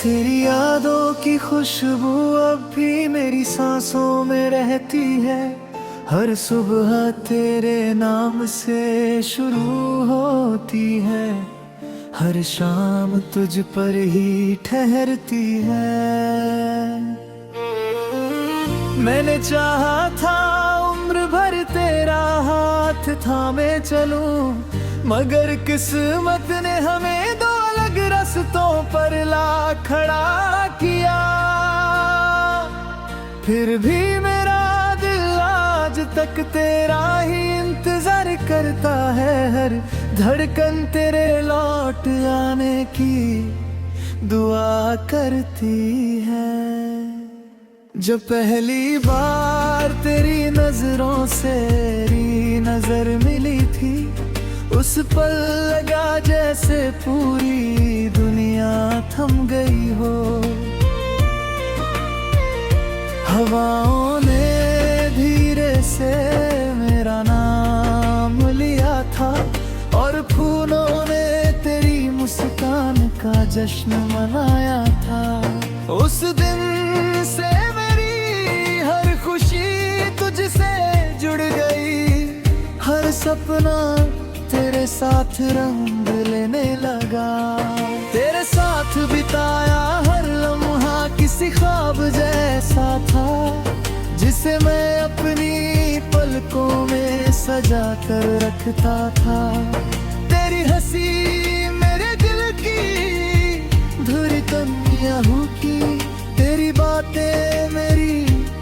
तेरी यादों की खुशबू अब भी मेरी सांसों में रहती है। हर सुबह तेरे नाम से शुरू होती है, हर शाम तुझ पर ही ठहरती है। मैंने चाहा था उम्र भर तेरा हाथ थामे चलूं, मगर किस्मत ने हमें दो अलग रास्तों पर ला खड़ा किया। फिर भी मेरा दिल आज तक तेरा ही इंतजार करता है, हर धड़कन तेरे लौट आने की दुआ करती है। जब पहली बार तेरी नजरों से मेरी नजर मिली थी, उस पल लगा जैसे पूरी दुनिया थम गई हो। हवाओं ने धीरे से मेरा नाम लिया था, और फूलों ने तेरी मुस्कान का जश्न मनाया था। उस दिन से मेरी हर खुशी तुझसे जुड़ गई, हर सपना तेरे साथ रंग लेने लगा। तेरे साथ बिताया हर लम्हा किसी ख्वाब जैसा था, जिसे मैं अपनी पलकों में सजा कर रखता था। तेरी हंसी मेरे दिल की धड़कन यूं की, तेरी बातें मेरी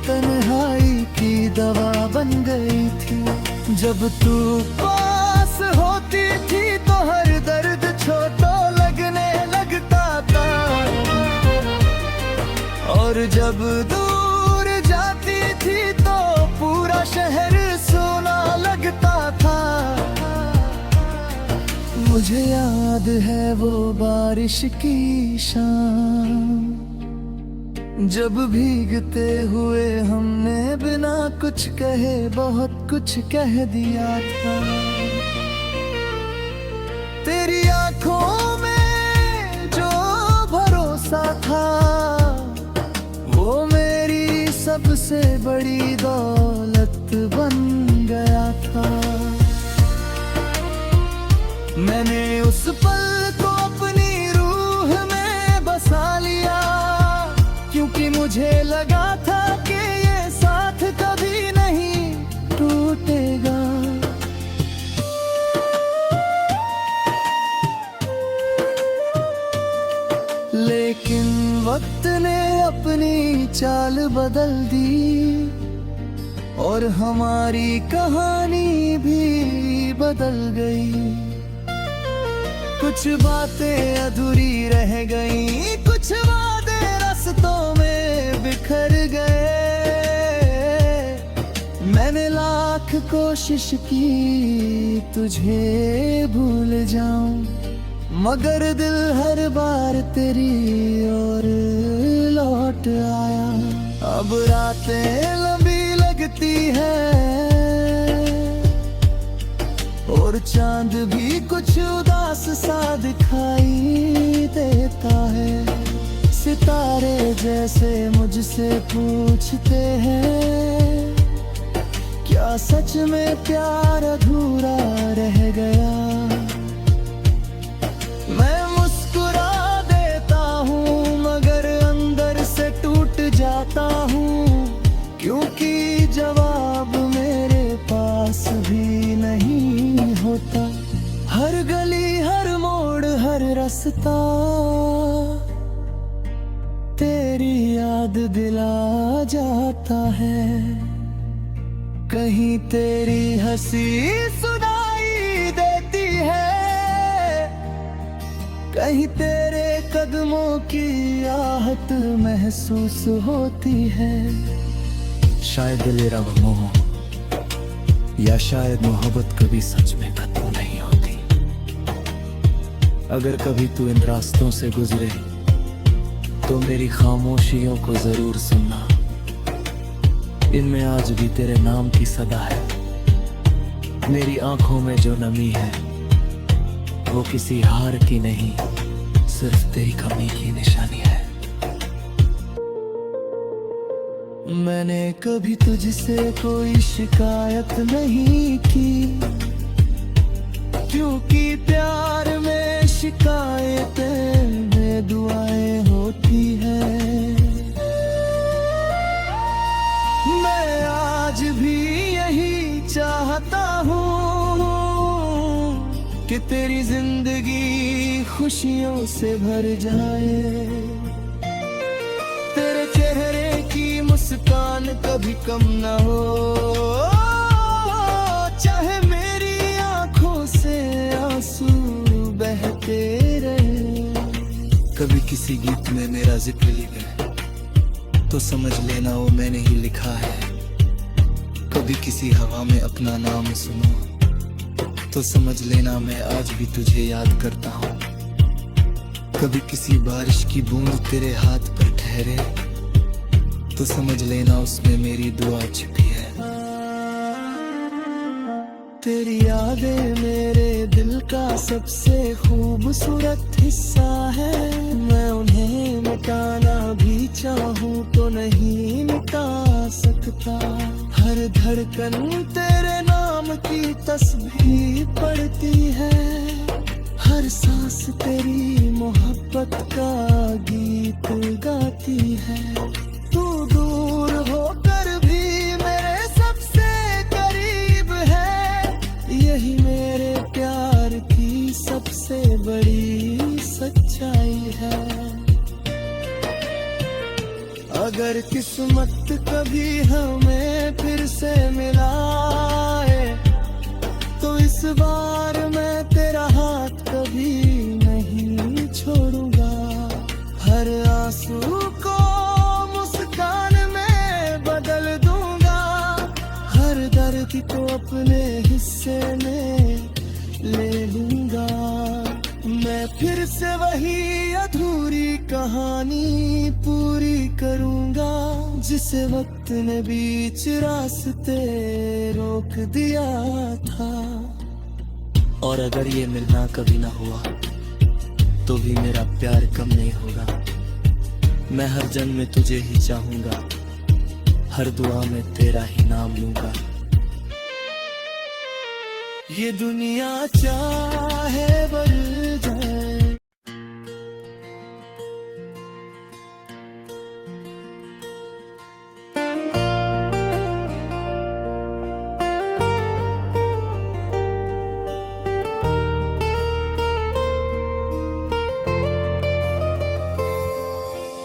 तन्हाई की दवा बन गई थी। जब तू पास होती थी तो हर दर्द छोटा लगने लगता था, और जब दूर जाती थी तो पूरा शहर सोना लगता था। मुझे याद है वो बारिश की शाम, जब भीगते हुए हमने बिना कुछ कहे बहुत कुछ कह दिया था। तेरी आंखों में जो भरोसा था, वो मेरी सबसे बड़ी दौलत बन गया था। मैंने उस पल को अपनी रूह में बसा लिया, क्योंकि मुझे लगा था कि ये साथ कभी नहीं टूटेगा। लेकिन वक्त ने अपनी चाल बदल दी, और हमारी कहानी भी बदल गई। कुछ बातें अधूरी रह गईं, कुछ वादे रास्तों में बिखर गए। मैंने लाख कोशिश की तुझे भूल जाऊं, मगर दिल हर बार तेरी ओर लौट आया। अब रातें लंबी लगती है, और चांद भी कुछ उदास सा दिखाई देता है। सितारे जैसे मुझसे पूछते हैं, क्या सच में प्यार अधूरा रह गया। मैं मुस्कुरा देता हूँ मगर अंदर से टूट जाता हूँ, क्योंकि जवाब मेरे पास भी नहीं होता। हर गली हर मोड़ हर रास्ता तेरी याद दिला जाता है। कहीं तेरी हंसी सुनाई देती है, कहीं तेरे कदमों की आहट महसूस होती है। शायद दिलेरा वो मोह, या शायद मोहब्बत कभी सच में खत्म नहीं होती। अगर कभी तू इन रास्तों से गुजरे तो मेरी खामोशियों को जरूर सुनना, इनमें आज भी तेरे नाम की सदा है। मेरी आंखों में जो नमी है वो किसी हार की नहीं, सिर्फ तेरी कमी की निशानी है। मैंने कभी तुझसे कोई शिकायत नहीं की, क्योंकि प्यार में शिकायतें में दुआएं होती हैं। मैं आज भी यही चाहता हूँ कि तेरी जिंदगी खुशियों से भर जाए, तेरे चेहरे की मुस्कान कभी कम ना हो, चाहे मेरी आंखों से आंसू बहते रहे। कभी किसी गीत में मेरा जिक्र लिखे तो समझ लेना वो मैंने ही लिखा है, कभी किसी हवा में अपना नाम सुनो तो समझ लेना मैं आज भी तुझे याद करता हूँ। कभी किसी बारिश की बूंद तेरे हाथ पर ठहरे तो समझ लेना उसमें मेरी दुआ छिपी है। तेरी यादें मेरे दिल का सबसे खूबसूरत हिस्सा है, मैं उन्हें मिटाना भी चाहूँ तो नहीं मिटा सकता। हर धड़कन तेरे नाम की तस्बीह पढ़ती है, हर सांस तेरी मोहब्बत का गीत गाती है। तू दूर होकर भी मेरे सबसे करीब है, यही मेरे प्यार की सबसे बड़ी सच्चाई है। अगर किस्मत कभी हमें फिर से मिलाए तो इस बार मैं तेरा हाथ कभी नहीं छोड़ूंगा। हर आंसू को मुस्कान में बदल दूंगा, हर दर्द को अपने हिस्से में ले लूंगा। मैं फिर से वही अधूरी कहानी पूरी करूंगा, जिसे वक्त ने बीच रास्ते रोक दिया था। और अगर ये मिलना कभी ना हुआ तो भी मेरा प्यार कम नहीं होगा। मैं हर जन्म में तुझे ही चाहूंगा, हर दुआ में तेरा ही नाम लूंगा। ये दुनिया चाहे बदल जाए।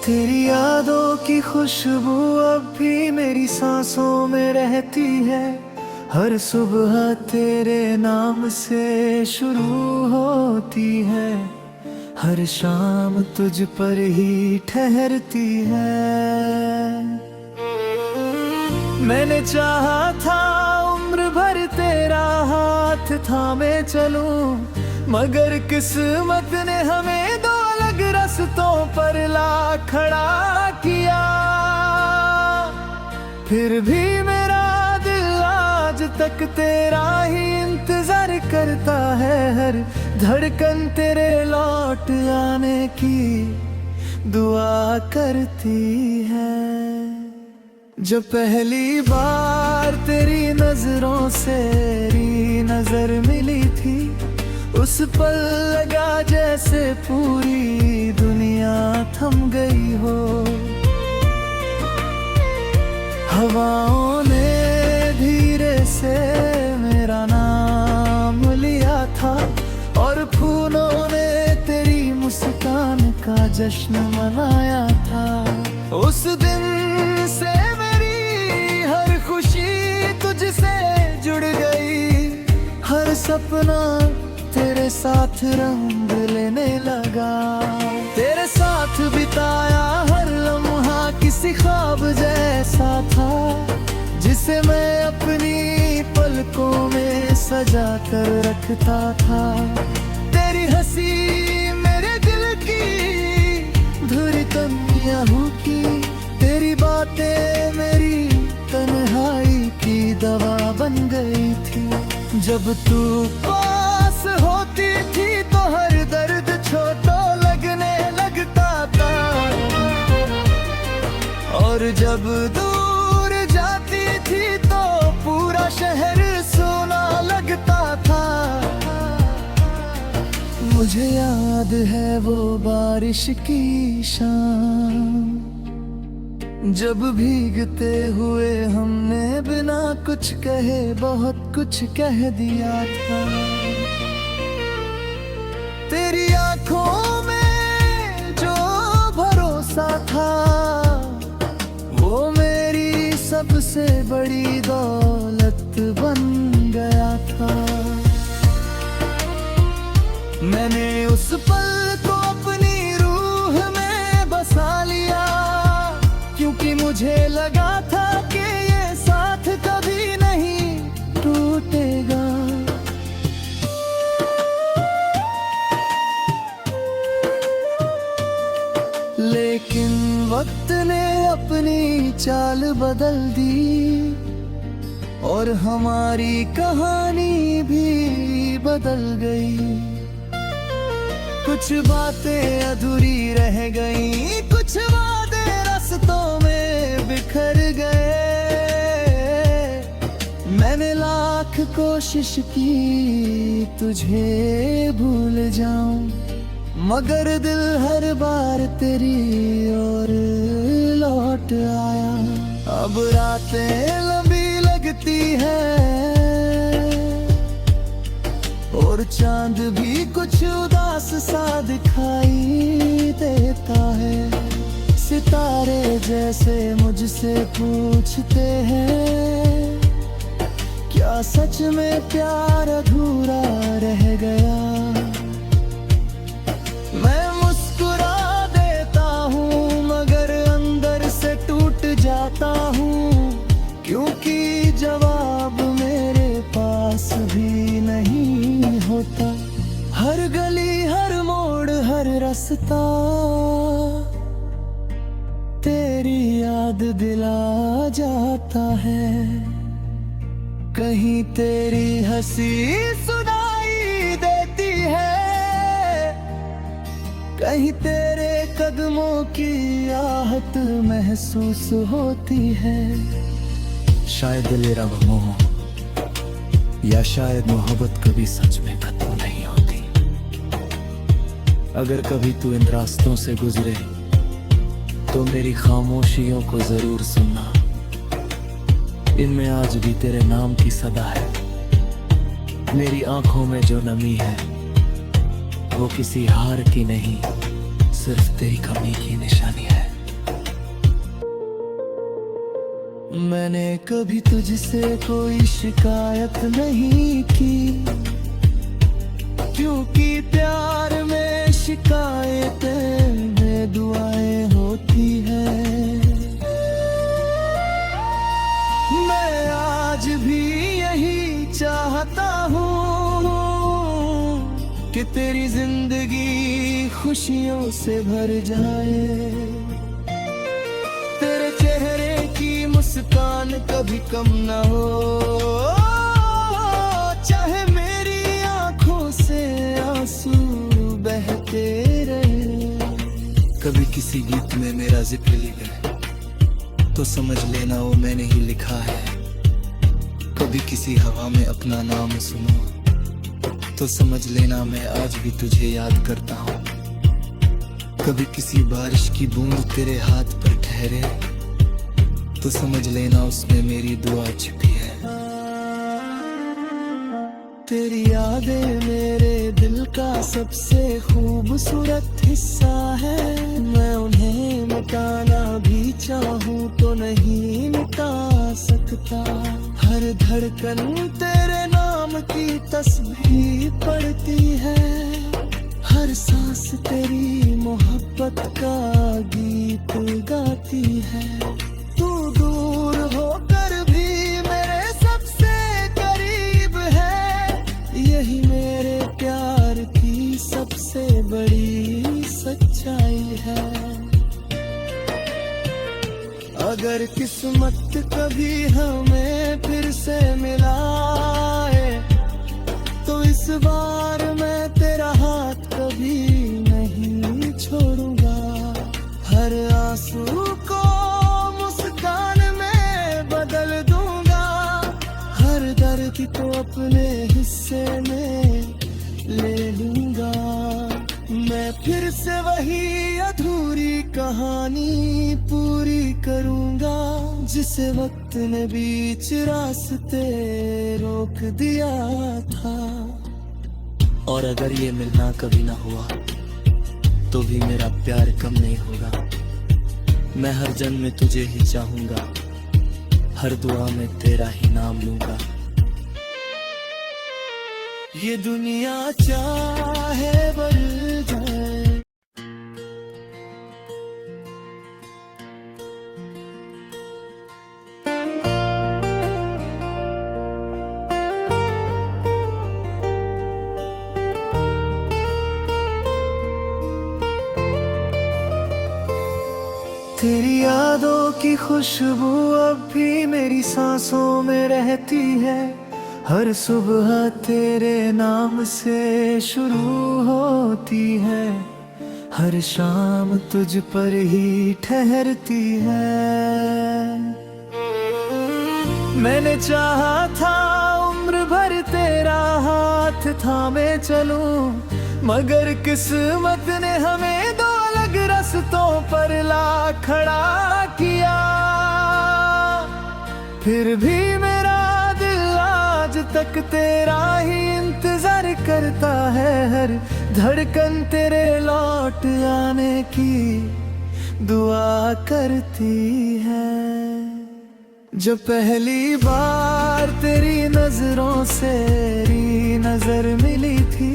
तेरी यादों की खुशबू अब भी मेरी सांसों में रहती है, हर सुबह तेरे नाम से शुरू होती है, हर शाम तुझ पर ही ठहरती है। मैंने चाहा था उम्र भर तेरा हाथ थामे चलूं, मगर किस्मत ने हमें दो अलग रास्तों पर ला खड़ा किया। फिर भी मेरा दिल आज तक तेरा ही इंतजार करता है, हर धड़कन तेरे लौट आने की दुआ करती है। जब पहली बार तेरी नजरों से मेरी नजर मिली थी, उस पल लगा जैसे पूरी दुनिया थम गई हो। हवाओं ने धीरे से मेरा नाम लिया था, और फूलों ने तेरी मुस्कान का जश्न मनाया था। उस दिन से मेरी हर खुशी तुझसे जुड़ गई, हर सपना तेरे साथ रंग लेने लगा। तेरे साथ बिताया हर लम्हा किसी ख्वाब जैसा था, जिसे मैं अपनी पलकों में सजा कर रखता था। तेरी हंसी मेरे दिल की धुरी तन्हाइयों की, तेरी बातें मेरी तन्हाई की दवा बन गई थी। जब तू पास होती थी तो हर दर्द छोटा लगने लगता था, और जब दूर मुझे याद है वो बारिश की शाम, जब भीगते हुए हमने बिना कुछ कहे बहुत कुछ कह दिया था। तेरी आंखों में जो भरोसा था वो मेरी सबसे बड़ी दौलत बन गया था। मैंने उस पल को अपनी रूह में बसा लिया, क्योंकि मुझे लगा था कि ये साथ कभी नहीं टूटेगा। लेकिन वक्त ने अपनी चाल बदल दी और हमारी कहानी भी बदल गई। कुछ बातें अधूरी रह गईं, कुछ वादे रास्तों में बिखर गए। मैंने लाख कोशिश की तुझे भूल जाऊं, मगर दिल हर बार तेरी ओर लौट आया। अब रातें लंबी लगती है और चांद भी कुछ उदास सा दिखाई देता है। सितारे जैसे मुझसे पूछते हैं, क्या सच में प्यार अधूरा रह गया? मैं मुस्कुरा देता हूँ मगर अंदर से टूट जाता हूँ, क्योंकि जवाब मेरे पास भी नहीं होता। हर गली हर मोड़ हर रास्ता तेरी याद दिला जाता है। कहीं तेरी हंसी सुनाई देती है, कहीं तेरे कदमों की आहट महसूस होती है। शायद दिलेरा वो मोह, या शायद मोहब्बत कभी सच में खत्म नहीं होती। अगर कभी तू इन रास्तों से गुजरे तो मेरी खामोशियों को जरूर सुनना। इनमें आज भी तेरे नाम की सदा है। मेरी आंखों में जो नमी है वो किसी हार की नहीं, सिर्फ तेरी कमी की निशानी है। मैंने कभी तुझसे कोई शिकायत नहीं की, क्योंकि प्यार में शिकायतें में दुआएं होती हैं। मैं आज भी यही चाहता हूँ कि तेरी जिंदगी खुशियों से भर जाए। तेरे चेहरे की मुस्कान कभी कम ना हो, चाहे मेरी आंखों से आंसू बहते रहे। कभी किसी गीत में मेरा जिक्र लिखे तो समझ लेना वो मैंने ही लिखा है। कभी किसी हवा में अपना नाम सुनो तो समझ लेना मैं आज भी तुझे याद करता हूँ। कभी किसी बारिश की बूंद तेरे हाथ पर ठहरे तो समझ लेना उसमें मेरी दुआ छिपी है। तेरी यादें मेरे दिल का सबसे खूबसूरत हिस्सा है। मैं उन्हें मिटाना भी चाहूँ तो नहीं मिटा सकता। हर धड़कन तेरे नाम की तस्बीह पढ़ती है, हर सांस तेरी मोहब्बत का गीत गाती है। तू दूर होकर भी मेरे सबसे करीब है, यही मेरे प्यार की सबसे बड़ी सच्चाई है। अगर किस्मत कभी हमें फिर से मिलाए तो इस बार मैं तेरा हाथ कभी नहीं छोड़ूंगा। हर आंसू को मुस्कान में बदल दूंगा, हर दर्द को अपने हिस्से में ले लूंगा। मैं फिर से वही अधूरी कहानी पूरी करूंगा, जिसे वक्त ने बीच रास्ते रोक दिया था। और अगर ये मिलना कभी ना हुआ तो भी मेरा प्यार कम नहीं होगा। मैं हर जन्म में तुझे ही चाहूंगा, हर दुआ में तेरा ही नाम लूंगा। ये दुनिया चाहे बदल जाए, तेरी यादों की खुशबू अब भी मेरी सांसों में रहती है। हर सुबह तेरे नाम से शुरू होती है, हर शाम तुझ पर ही ठहरती है। मैंने चाहा था उम्र भर तेरा हाथ थामे चलूं, मगर किस्मत ने हमें दो अलग रास्तों पर ला खड़ा किया। फिर भी मेरा दिल आज तक तेरा ही इंतजार करता है, हर धड़कन तेरे लौट आने की दुआ करती है। जब पहली बार तेरी नजरों से मेरी नजर मिली थी,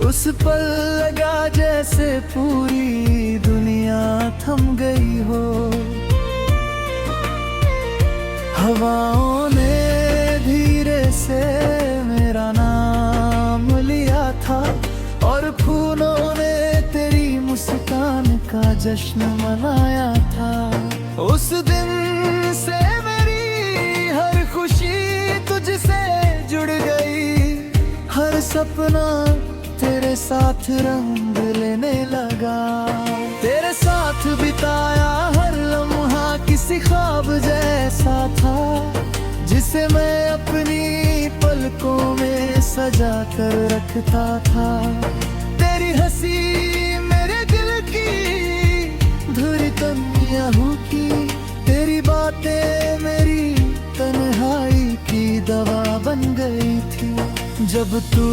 उस पल लगा जैसे पूरी दुनिया थम गई हो। हवाओं ने धीरे से मेरा नाम लिया था, और फूलों ने तेरी मुस्कान का जश्न मनाया था। उस दिन से मेरी हर खुशी तुझसे जुड़ गई, हर सपना तेरे साथ रंग लेने लगा। तेरे साथ बिताया हर लम्हा किसी ख्वाब जैसा था, जिसे मैं अपनी पलकों में सजा कर रखता था। तेरी हंसी मेरे दिल की धड़कन यूं की, तेरी बातें मेरी तन्हाई की दवा बन गई थी। जब तू